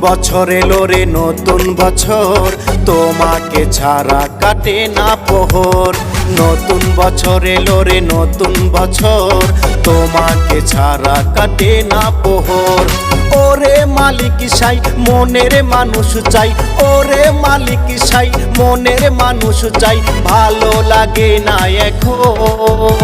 বছর এলো রে নতুন বছর, তোমাকে ছাড়া কাটে না প্রহর। নতুন বছর এলো রে নতুন বছর, তোমাকে ছাড়া কাটে না প্রহর। ওরে মালিক সাই মনের মানুষ চাই, ওরে মালিক সাই মনের মানুষ চাই, ভালো লাগে না এখন।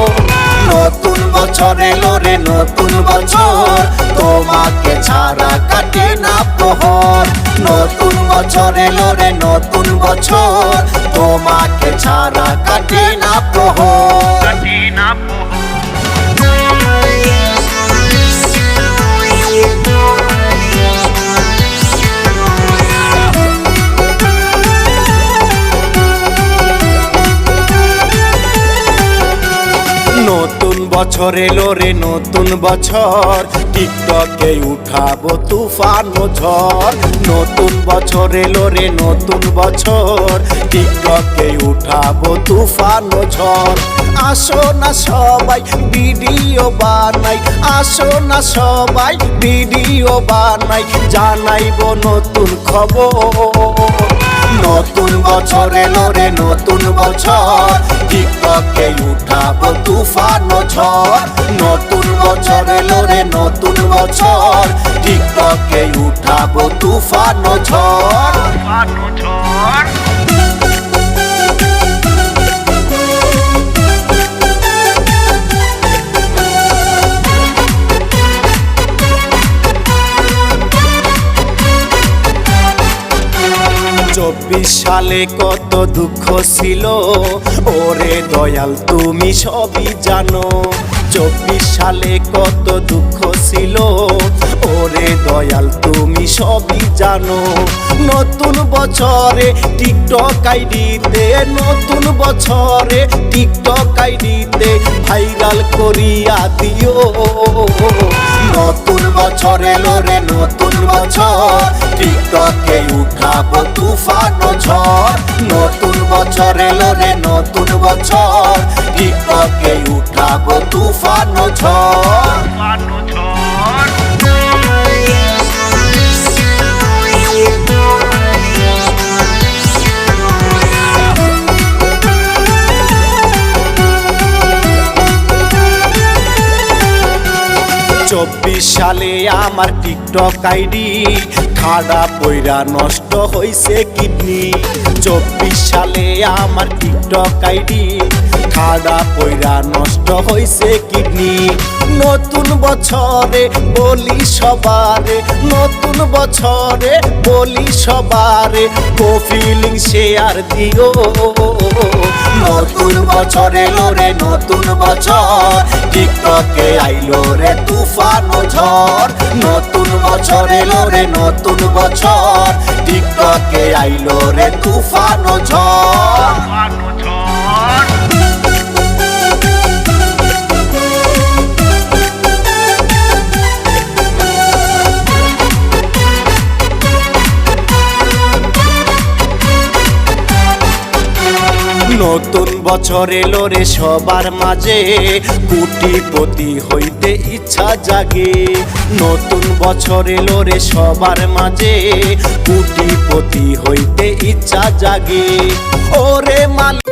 নতুন বছর এলো রে নতুন বছর, তোমাকে ছাড়া কাটে না প্রহর। নতুন বছর এলো রে নতুন বছর, তোমাকে ছাড়া কাটে না প্রহর। নতুন বছর এলো রে নতুন বছর, টিকটকে উঠাবো তুফান ঝড়। নতুন বছর এলো রে নতুন বছর, টিকটকে উঠাবো তুফান ঝড়। আসো না সবাই ভিডিও বানাই, আসো না সবাই ভিডিও বানাই, জানাইবো নতুন খবর। নতুন বছর এলো রে নতুন বছর, টিকটকে উঠাবো তুফান ঝড়। নতুন বছর এলো রে নতুন বছর, টিকটকে উঠাবো তুফান ঝড়। চব্বিশ সালে কত দুঃখ ছিল, ওরে দয়াল তুমি সবই জানো। 24 সালে কত দুঃখ ছিল, ওরে দয়াল তুমি সবই জানো। নতুন বছরে টিকটক আইডিতে, নতুন বছরে টিকটক আইডিতে ভাইরাল করিয়া দিও। নতুন বছর এলো রে নতুন বছর, টিকটকে উঠাবো তুফান ঝড়। নতুন বছর এলো রে নতুন বছর, টিকটকে উঠাবো তুফান ঝড়। চব্বিশ সালে আমার টিকটক আইডি খাড়া পইরা নষ্ট হইছে কিডনি। 24 সালে আমার টিকটক আইডি খাড়া পইরা নষ্ট হইছে কিডনি। নতুন বছরে বলি সবারে, নতুন বছরে বলি সবারে, ফিলিং শেয়ার দিও। নতুন বছর এলো রে নতুন বছর, টিকটকে আইলো রে তুফান ঝড়। নতুন বছর এলো রে নতুন বছর, টিকটকে আইলো রে তুফান ঝড়। নতুন বছর এলো রে সবার মাঝে, কোটিপতি হইতে ইচ্ছা জাগে। নতুন বছর এলো রে সবার মাঝে, কোটিপতি হইতে ইচ্ছা জাগে। ওরে মালিক